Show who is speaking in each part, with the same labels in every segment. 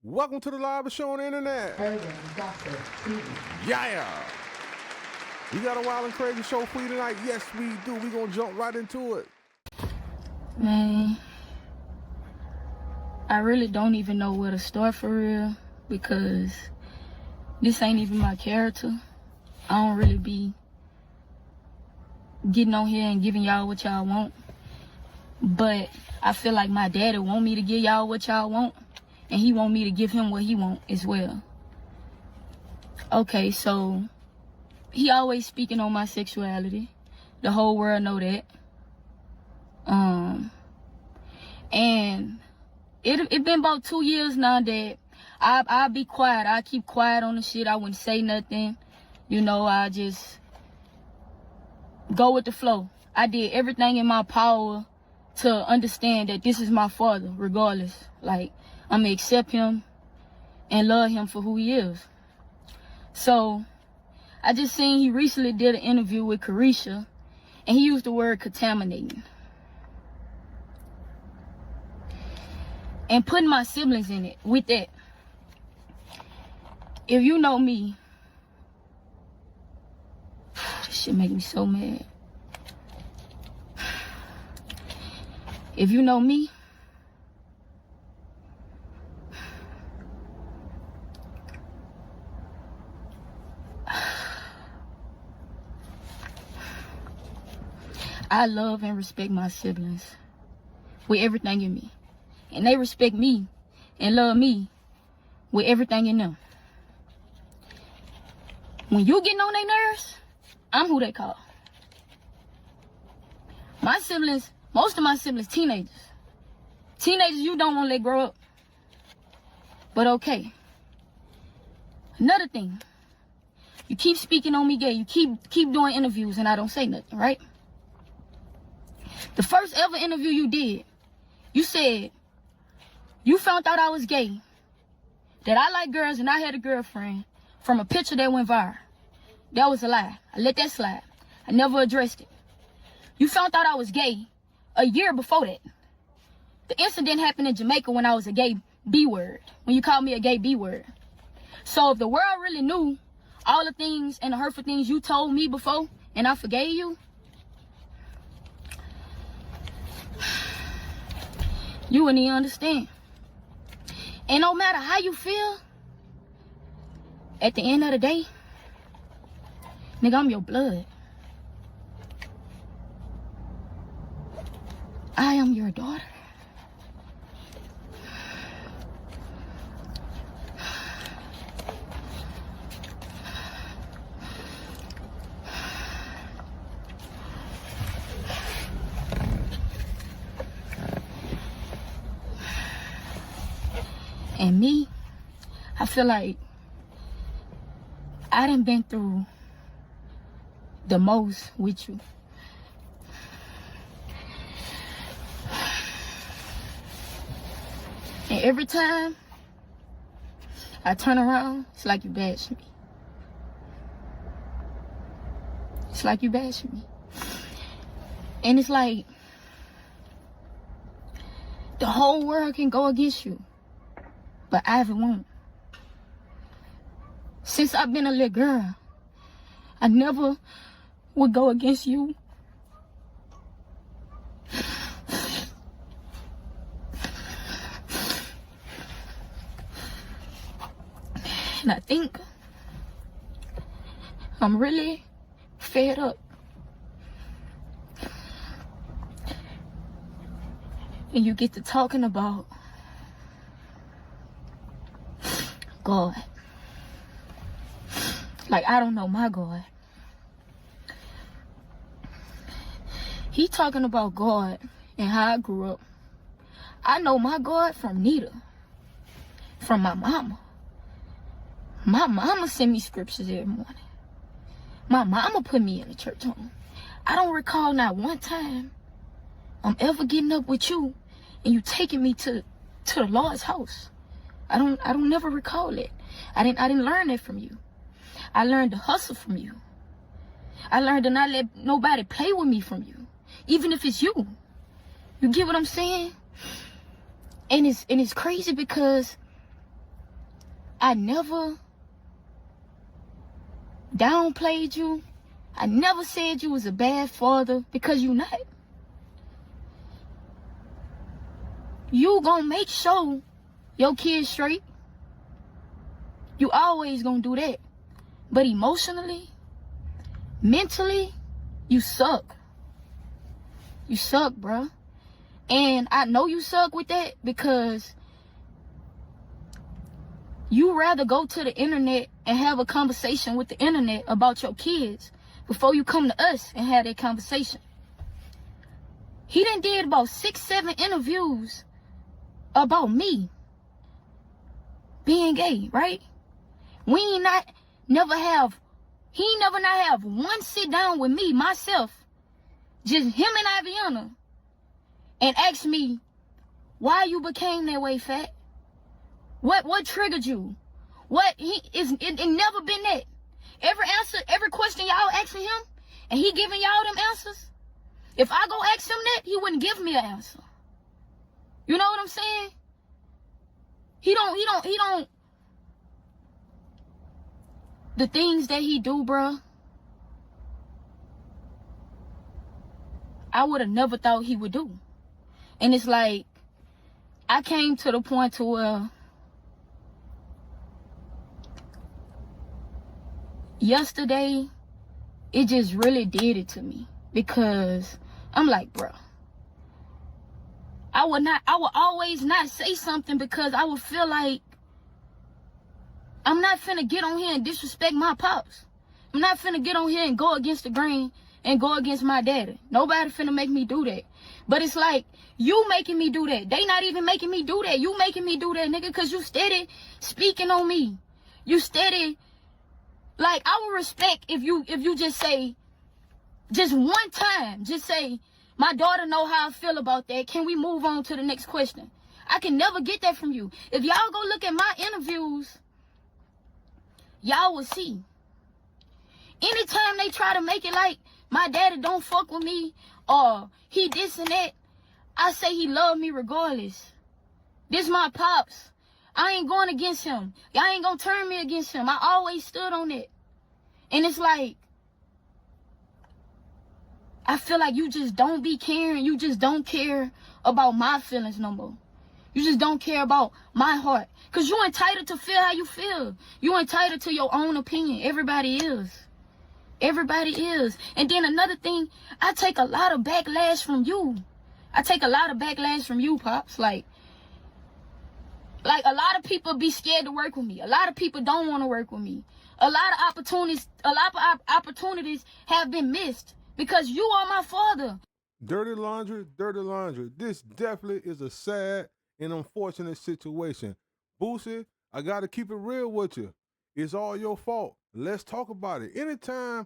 Speaker 1: Welcome to the live show on the internet. Yeah. We got a wild and crazy show for you tonight. Yes, we do. We gonna jump right into it.
Speaker 2: Man, I really don't even know where to start for real, because this ain't even my character. I don't really be getting on here and giving y'all what y'all want. But I feel like my daddy want me to give y'all what y'all want, and he want me to give him what he want as well. Okay, so he always speaking on my sexuality. The whole world know that. And it been about 2 years now that I'll be quiet. I keep quiet on the shit. I wouldn't say nothing. You know, I just go with the flow. I did everything in my power to understand that this is my father, regardless. Like, I'm gonna accept him and love him for who he is. So, I just seen he recently did an interview with Carisha, and he used the word contaminating. And putting my siblings in it with that. If you know me, this shit make me so mad. If you know me, I love and respect my siblings with everything in me. And they respect me and love me with everything in them. When you getting on their nerves, I'm who they call. My siblings, most of my siblings, teenagers. Teenagers you don't want to let grow up. But okay. Another thing. You keep speaking on me gay. You keep doing interviews and I don't say nothing, right? The first ever interview you did, you said you found out I was gay, that I like girls and I had a girlfriend from a picture that went viral. That was a lie. I let that slide. I never addressed it. You found out I was gay a year before that. The incident happened in Jamaica when I was a gay B-word, when you called me a gay B-word. So if the world really knew all the things and the hurtful things you told me before and I forgave you, you wouldn't even understand. And no matter how you feel, at the end of the day, nigga, I'm your blood. I am your daughter. And me, I feel like I done been through the most with you. And every time I turn around, it's like you bashing me. It's like you bashing me. And it's like the whole world can go against you, but Ivy won't. Since I've been a little girl, I never would go against you. And I think I'm really fed up. And you get to talking about God. Like, I don't know my God. He talking about God and how I grew up. I know my God from Nita. From my mama. My mama sent me scriptures every morning. My mama put me in the church home. I don't recall not one time I'm ever getting up with you and you taking me to the Lord's house. I don't never recall it. I didn't learn that from you. I learned to hustle from you. I learned to not let nobody play with me from you, even if it's you. You get what I'm saying? And it's crazy because I never downplayed you. I never said you was a bad father, because you not. You gonna make sure your kids straight. You always gonna do that. But emotionally, mentally, you suck. You suck, bruh. And I know you suck with that because you rather go to the internet and have a conversation with the internet about your kids before you come to us and have that conversation. He done did about 6-7 interviews about me being gay, right? He ain't never not have one sit down with me, myself, just him and Aviana, and ask me why you became that way, Fat. What triggered you? It never been that. Every question y'all asking him, and he giving y'all them answers. If I go ask him that, he wouldn't give me an answer. You know what I'm saying? He don't. The things that he do, bruh, I would have never thought he would do. And it's like, I came to the point to where yesterday, it just really did it to me. Because I'm like, bruh, I would always not say something because I would feel like I'm not finna get on here and disrespect my pops. I'm not finna get on here and go against the grain and go against my daddy. Nobody finna make me do that. But it's like, you making me do that. They not even making me do that. You making me do that, nigga, because you steady speaking on me. You steady, like, I would respect if you just say, just one time, just say, my daughter know how I feel about that. Can we move on to the next question? I can never get that from you. If y'all go look at my interviews, y'all will see. Anytime they try to make it like my daddy don't fuck with me or he this and that, I say he love me regardless. This my pops. I ain't going against him. Y'all ain't gonna turn me against him. I always stood on it. And it's like, I feel like you just don't be caring. You just don't care about my feelings no more. You just don't care about my heart. Because you entitled to feel how you feel. You entitled to your own opinion. Everybody is. Everybody is. And then another thing, I take a lot of backlash from you. I take a lot of backlash from you, Pops. Like a lot of people be scared to work with me. A lot of people don't want to work with me. A lot of opportunities have been missed because you are my father.
Speaker 1: Dirty laundry, dirty laundry. This definitely is a sad and unfortunate situation. Boosie, I got to keep it real with you. It's all your fault. Let's talk about it. Anytime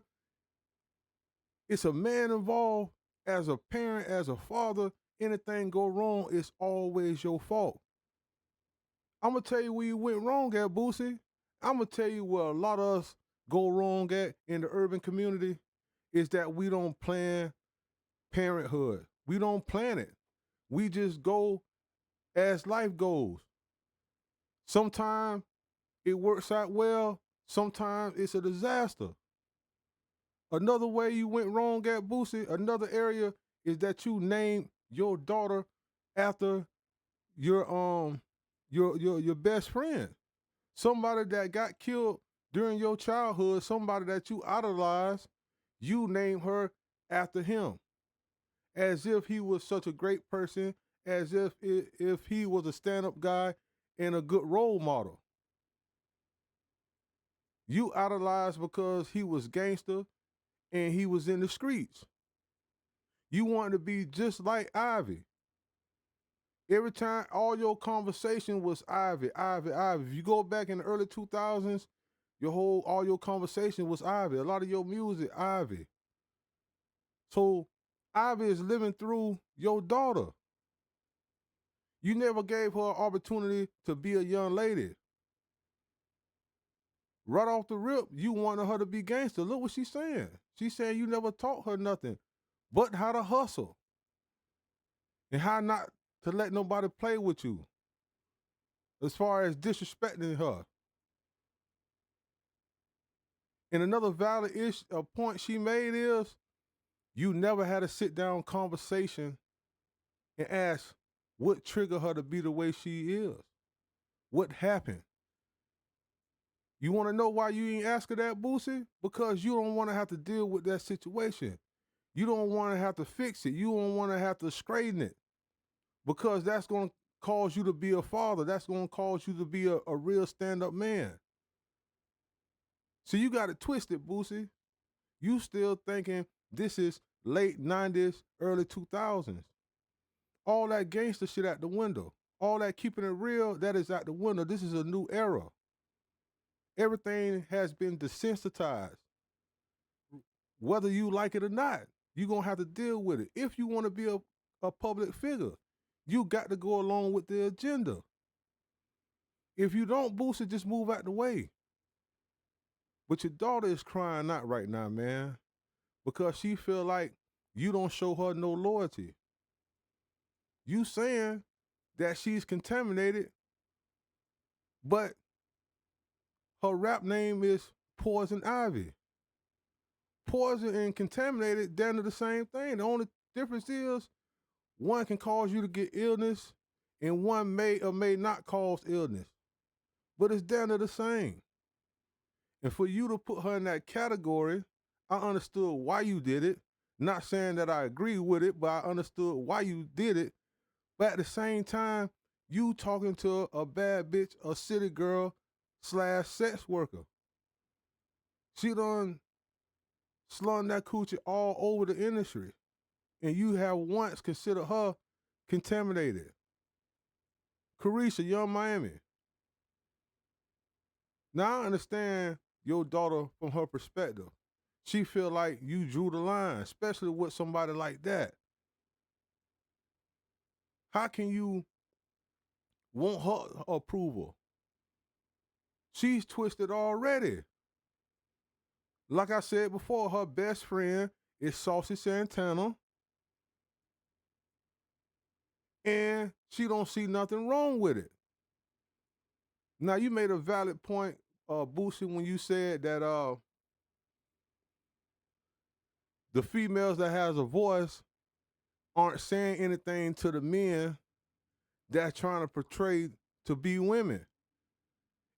Speaker 1: it's a man involved, as a parent, as a father, anything go wrong, it's always your fault. I'm going to tell you where you went wrong at, Boosie. I'm going to tell you where a lot of us go wrong at in the urban community is that we don't plan parenthood. We don't plan it. We just go as life goes. Sometimes it works out well. Sometimes it's a disaster. Another way you went wrong at, Boosie, another area is that you named your daughter after your best friend. Somebody that got killed during your childhood, somebody that you idolized, you named her after him. As if he was such a great person, as if he was a stand-up guy and a good role model. You idolized because he was gangster and he was in the streets. You wanted to be just like Ivy. Every time, all your conversation was Ivy, Ivy, Ivy. If you go back in the early 2000s, all your conversation was Ivy. A lot of your music, Ivy. So Ivy is living through your daughter. You never gave her an opportunity to be a young lady. Right off the rip, you wanted her to be gangster. Look what she's saying. She's saying you never taught her nothing but how to hustle and how not to let nobody play with you as far as disrespecting her. And another valid point she made is you never had a sit-down conversation and ask what triggered her to be the way she is. What happened? You want to know why you ain't ask her that, Boosie? Because you don't want to have to deal with that situation. You don't want to have to fix it. You don't want to have to straighten it. Because that's going to cause you to be a father. That's going to cause you to be a real stand-up man. So you got it twisted, Boosie. You still thinking this is late 90s, early 2000s. All that gangster shit out the window. All that keeping it real, that is out the window. This is a new era. Everything has been desensitized. Whether you like it or not, you're going to have to deal with it. If you want to be a public figure, you got to go along with the agenda. If you don't, Boosie, just move out the way. But your daughter is crying out right now, man, because she feel like you don't show her no loyalty. You saying that she's contaminated, but her rap name is Poison Ivy. Poison and contaminated down to the same thing. The only difference is one can cause you to get illness and one may or may not cause illness. But it's down to the same. And for you to put her in that category, I understood why you did it. Not saying that I agree with it, but I understood why you did it. But at the same time, you talking to a bad bitch, a city girl / sex worker. She done slung that coochie all over the industry. And you have once considered her contaminated. Carisha, Young Miami. Now I understand your daughter from her perspective. She feel like you drew the line, especially with somebody like that. How can you want her approval? She's twisted already. Like I said before, her best friend is Saucy Santana. And she don't see nothing wrong with it. Now, you made a valid point, Boosie, when you said that the females that has a voice aren't saying anything to the men that's trying to portray to be women.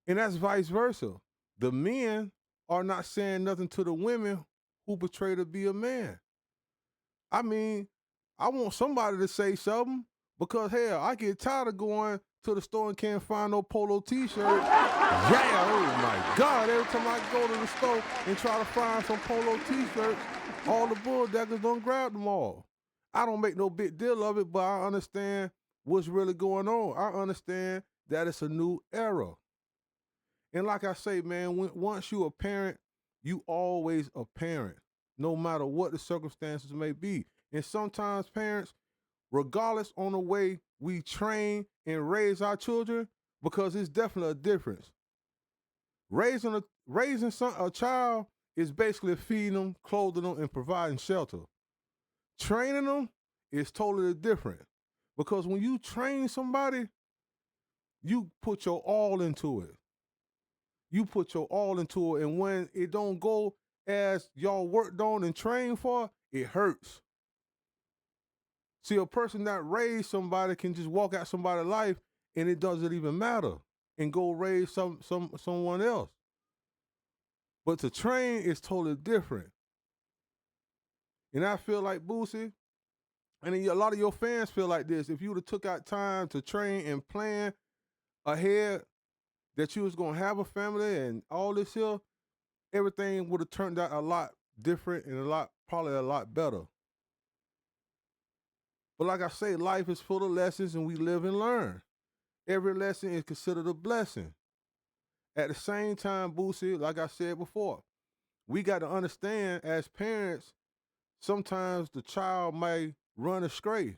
Speaker 1: And that's vice versa. The men are not saying nothing to the women who portray to be a man. I mean, I want somebody to say something because, hell, I get tired of going to the store and can't find no polo t-shirt. Yeah, oh my God, every time I go to the store and try to find some polo t-shirts, all the bulldaggers don't grab them all. I don't make no big deal of it, but I understand what's really going on. I understand that it's a new era. And like I say, man, once you a parent, you always a parent, no matter what the circumstances may be. And sometimes parents, regardless on the way we train and raise our children, because it's definitely a difference. Raising a child is basically feeding them, clothing them, and providing shelter. Training them is totally different. Because when you train somebody, you put your all into it. You put your all into it, and when it don't go as y'all worked on and trained for, it hurts. See, a person that raised somebody can just walk out somebody's life and it doesn't even matter and go raise someone else. But to train is totally different. And I feel like, Boosie, and a lot of your fans feel like this, if you would have took out time to train and plan ahead that you was going to have a family and all this here, everything would have turned out a lot different and probably a lot better. But like I say, life is full of lessons and we live and learn. Every lesson is considered a blessing. At the same time, Boosie, like I said before, we got to understand as parents, sometimes the child may run astray.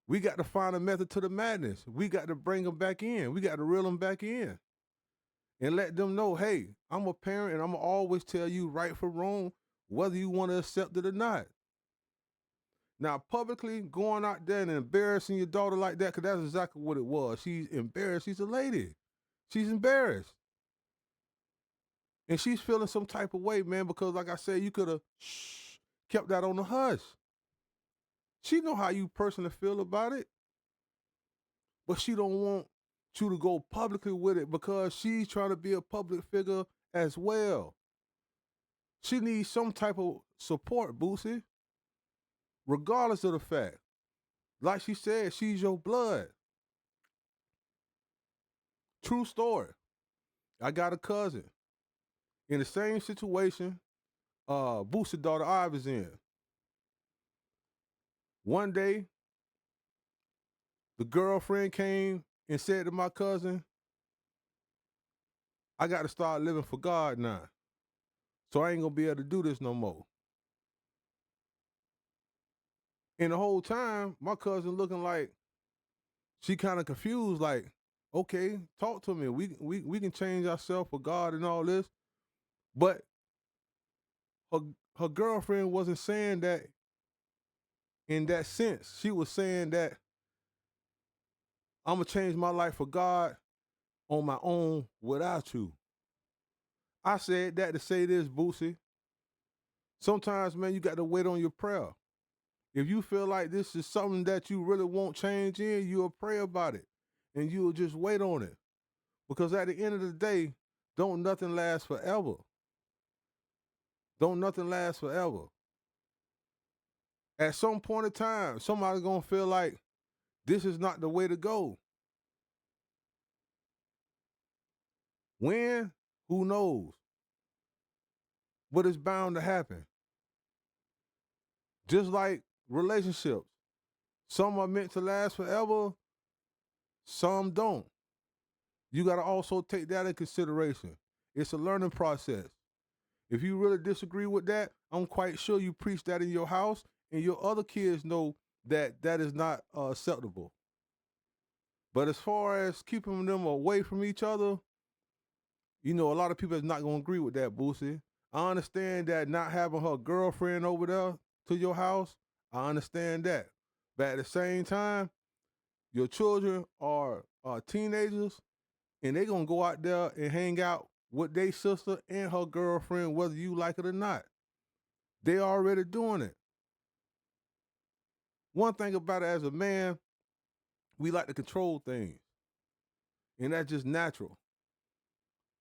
Speaker 1: We got to find a method to the madness. We got to bring them back in. We got to reel them back in and let them know, hey, I'm a parent and I'm going to always tell you right from wrong, whether you want to accept it or not. Now, publicly going out there and embarrassing your daughter like that, because that's exactly what it was. She's embarrassed. She's a lady. She's embarrassed. And she's feeling some type of way, man, because like I said, you could have kept that on the hush. She know how you personally feel about it, but she don't want you to go publicly with it because she's trying to be a public figure as well. She needs some type of support, Boosie, regardless of the fact. Like she said, she's your blood. True story. I got a cousin in the same situation Boosie's daughter Ivy's in. One day, the girlfriend came and said to my cousin, I got to start living for God now. So I ain't going to be able to do this no more. And the whole time, my cousin looking like she kind of confused, like, okay, talk to me. We can change ourselves for God and all this. But her girlfriend wasn't saying that in that sense. She was saying that I'm going to change my life for God on my own without you. I said that to say this, Boosie. Sometimes, man, you got to wait on your prayer. If you feel like this is something that you really won't change in, you'll pray about it. And you'll just wait on it. Because at the end of the day, don't nothing last forever. Don't nothing last forever. At some point in time, somebody's going to feel like this is not the way to go. When? Who knows? But it's bound to happen. Just like relationships. Some are meant to last forever, some don't. You got to also take that in consideration. It's a learning process. If you really disagree with that, I'm quite sure you preach that in your house and your other kids know that that is not acceptable. But as far as keeping them away from each other, you know, a lot of people is not going to agree with that, Boosie. I understand that not having her girlfriend over there to your house, I understand that. But at the same time, your children are teenagers, and they're going to go out there and hang out with their sister and her girlfriend, whether you like it or not. They already doing it. One thing about it, as a man, we like to control things, and that's just natural.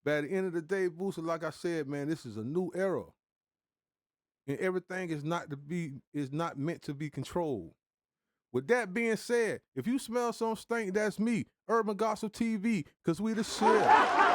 Speaker 1: But at the end of the day, Boosie, like I said, man, this is a new era, and everything is not meant to be controlled. With that being said, if you smell some stink, that's me, Urban Gossip TV, because we the shit.